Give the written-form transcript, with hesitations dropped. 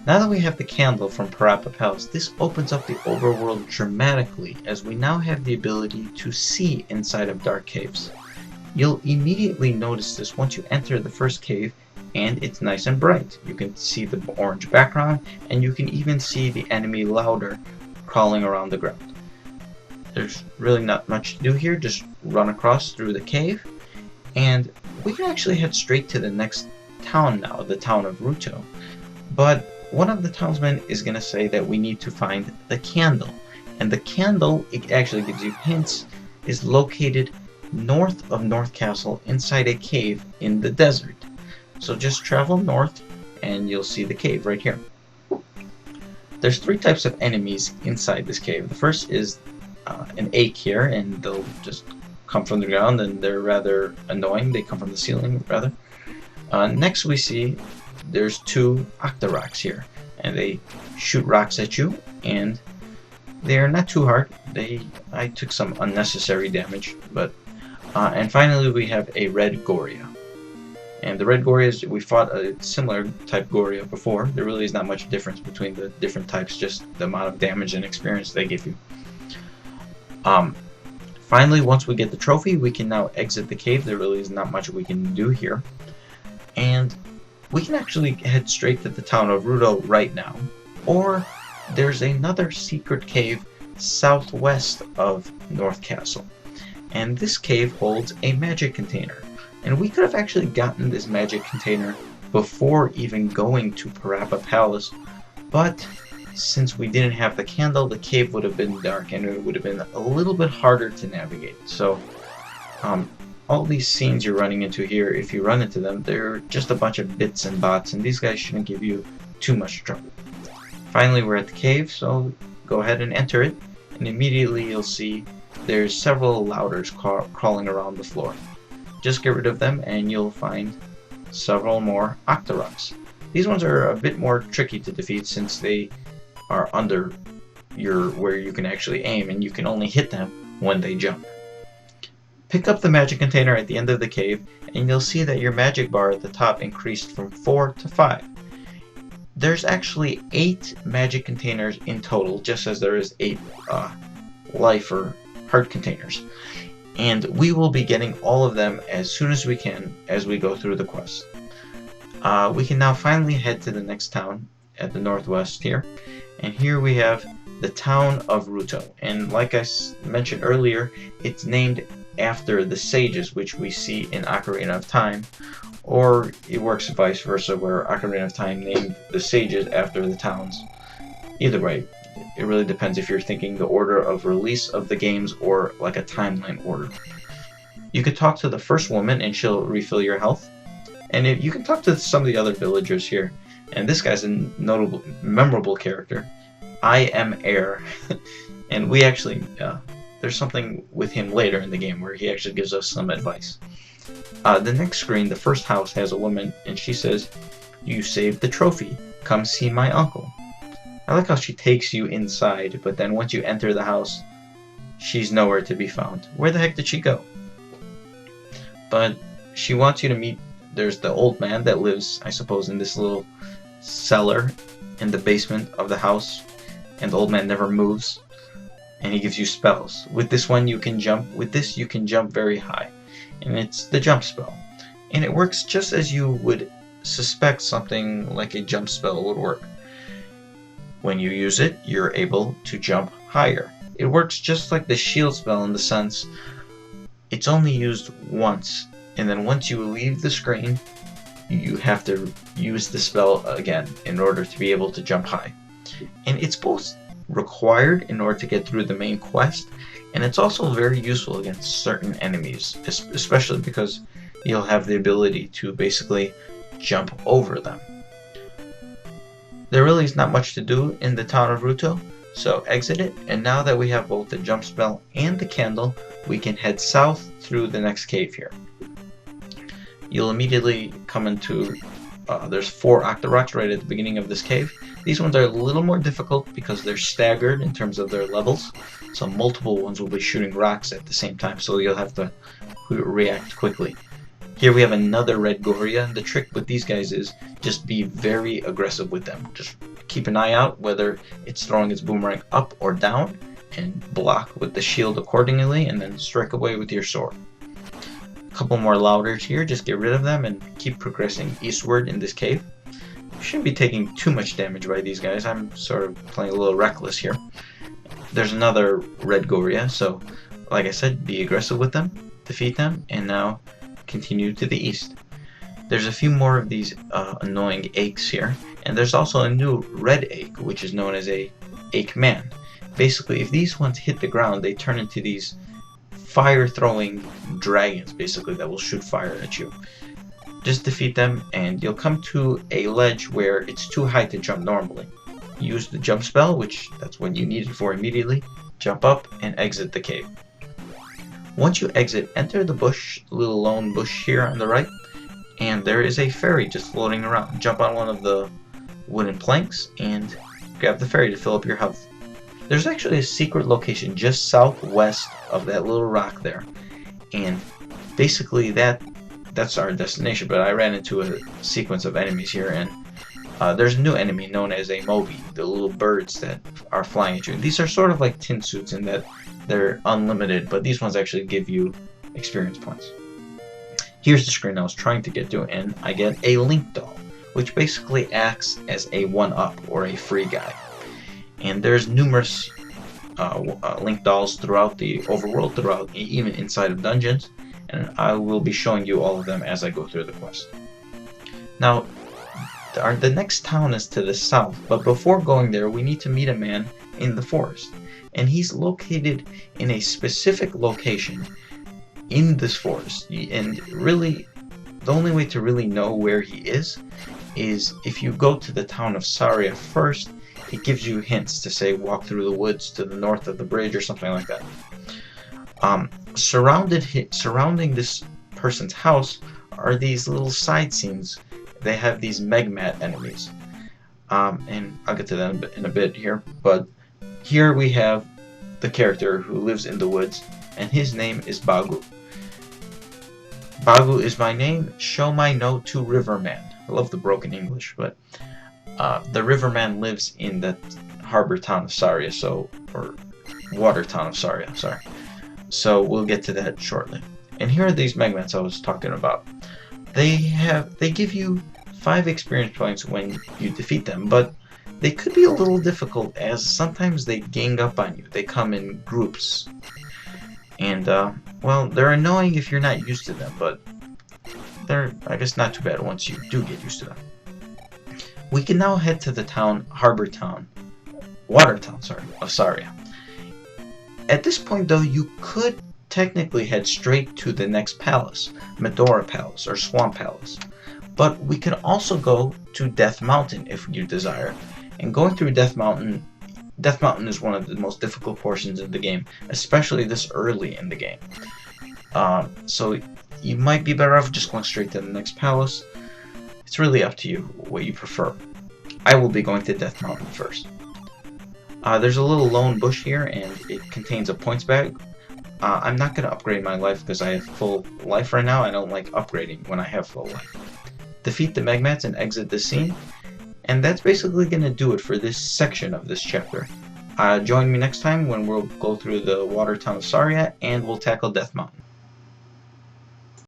Now that we have the candle from Parappa Palace, this opens up the overworld dramatically as we now have the ability to see inside of dark caves. You'll immediately notice this once you enter the first cave, and it's nice and bright. You can see the orange background, and you can even see the enemy louder crawling around the ground. There's really not much to do here, just run across through the cave, and we can actually head straight to the next town now, the town of Ruto. But one of the townsmen is going to say that we need to find the candle, and the candle, it actually gives you hints, is located north of North Castle inside a cave in the desert. So just travel north and you'll see the cave right here. There's three types of enemies inside this cave. The first is an ache here, and they'll just come from the ground and they're rather annoying. They come from the ceiling rather. Next we see there's two Octoroks here, and they shoot rocks at you, and they're not too hard. I took some unnecessary damage, but and finally we have a red Goria. And the red Gorias, we fought a similar type Goria before. There really is not much difference between the different types, just the amount of damage and experience they give you. Finally, once we get the trophy, we can now exit the cave. There really is not much we can do here. And we can actually head straight to the town of Ruto right now. Or there's another secret cave southwest of North Castle. And this cave holds a magic container. And we could have actually gotten this magic container before even going to Parappa Palace, but since we didn't have the candle, the cave would have been dark and it would have been a little bit harder to navigate. So all these scenes you're running into here, if you run into them, they're just a bunch of bits and bots, and these guys shouldn't give you too much trouble. Finally, we're at the cave, so go ahead and enter it, and immediately you'll see there's several louders crawling around the floor. Just get rid of them and you'll find several more Octoroks. These ones are a bit more tricky to defeat since they are under where you can actually aim, and you can only hit them when they jump. Pick up the magic container at the end of the cave and you'll see that your magic bar at the top increased from 4 to 5. There's actually 8 magic containers in total, just as there is 8 life or heart containers. And we will be getting all of them as soon as we can as we go through the quest. We can now finally head to the next town at the northwest here. And here we have the town of Ruto. And like I mentioned earlier, it's named after the sages which we see in Ocarina of Time. Or it works vice versa, where Ocarina of Time named the sages after the towns. Either way, it really depends if you're thinking the order of release of the games or like a timeline order. You could talk to the first woman and she'll refill your health. And you can talk to some of the other villagers here. And this guy's a notable, memorable character. I am Air. And we actually, there's something with him later in the game where he actually gives us some advice. The next screen, the first house, has a woman and she says, "You saved the trophy. Come see my uncle." I like how she takes you inside, but then once you enter the house, she's nowhere to be found. Where the heck did she go? But she wants you to meet, there's the old man that lives, I suppose, in this little cellar in the basement of the house, and the old man never moves, and he gives you spells. With this one you can jump, with this you can jump very high, and it's the jump spell. And it works just as you would suspect something like a jump spell would work. When you use it, you're able to jump higher. It works just like the shield spell in the sense it's only used once, and then once you leave the screen, you have to use the spell again in order to be able to jump high. And it's both required in order to get through the main quest, and it's also very useful against certain enemies, especially because you'll have the ability to basically jump over them. There really is not much to do in the town of Ruto, so exit it, and now that we have both the jump spell and the candle, we can head south through the next cave here. You'll immediately come into, there's 4 Octoroks right at the beginning of this cave. These ones are a little more difficult because they're staggered in terms of their levels, so multiple ones will be shooting rocks at the same time, so you'll have to react quickly. Here we have another red Goria, and the trick with these guys is just be very aggressive with them. Just keep an eye out whether it's throwing its boomerang up or down, and block with the shield accordingly, and then strike away with your sword. A couple more louders here, just get rid of them and keep progressing eastward in this cave. You shouldn't be taking too much damage by these guys. I'm sort of playing a little reckless here. There's another red Goria, so like I said, be aggressive with them, defeat them, and now continue to the east. There's a few more of these annoying aches here, and there's also a new red ache, which is known as a ache man. Basically, if these ones hit the ground, they turn into these fire-throwing dragons, basically, that will shoot fire at you. Just defeat them, and you'll come to a ledge where it's too high to jump normally. Use the jump spell, which that's what you need it for immediately. Jump up and exit the cave. Once you exit, enter the bush, little lone bush here on the right, and there is a ferry just floating around. Jump on one of the wooden planks and grab the ferry to fill up your health. There's actually a secret location just southwest of that little rock there, and basically that's our destination. But I ran into a sequence of enemies here, and there's a new enemy known as a Moby, the little birds that are flying at you. These are sort of like tin suits in that they're unlimited, but these ones actually give you experience points. Here's the screen I was trying to get to, and I get a Link doll, which basically acts as a one-up or a free guy. And there's numerous Link dolls throughout the overworld, throughout even inside of dungeons, and I will be showing you all of them as I go through the quest. Now, the next town is to the south, but before going there, we need to meet a man in the forest. And he's located in a specific location in this forest. And really, the only way to really know where he is if you go to the town of Saria first. It gives you hints to say walk through the woods to the north of the bridge or something like that. Surrounding this person's house are these little side scenes. They have these Megmat enemies, and I'll get to them in a bit here, but here we have the character who lives in the woods, and his name is Bagu. Bagu is my name, show my note to Riverman. I love the broken English, but the Riverman lives in the harbor town of Saria, or water town of Saria, sorry. So we'll get to that shortly. And here are these Megmats I was talking about. They give you 5 experience points when you defeat them, but they could be a little difficult as sometimes they gang up on you. They come in groups. And, well, they're annoying if you're not used to them, but they're, I guess, not too bad once you do get used to them. We can now head to the water town, of Saria. At this point, though, you could technically head straight to the next palace, Medora Palace or Swamp Palace. But we can also go to Death Mountain if you desire. And going through Death Mountain is one of the most difficult portions of the game, especially this early in the game. So you might be better off just going straight to the next palace. It's really up to you what you prefer. I will be going to Death Mountain first. There's a little lone bush here, and it contains a points bag. I'm not going to upgrade my life because I have full life right now. I don't like upgrading when I have full life. Defeat the Megmats and exit the scene. And that's basically going to do it for this section of this chapter. Join me next time when we'll go through the water town of Saria and we'll tackle Death Mountain.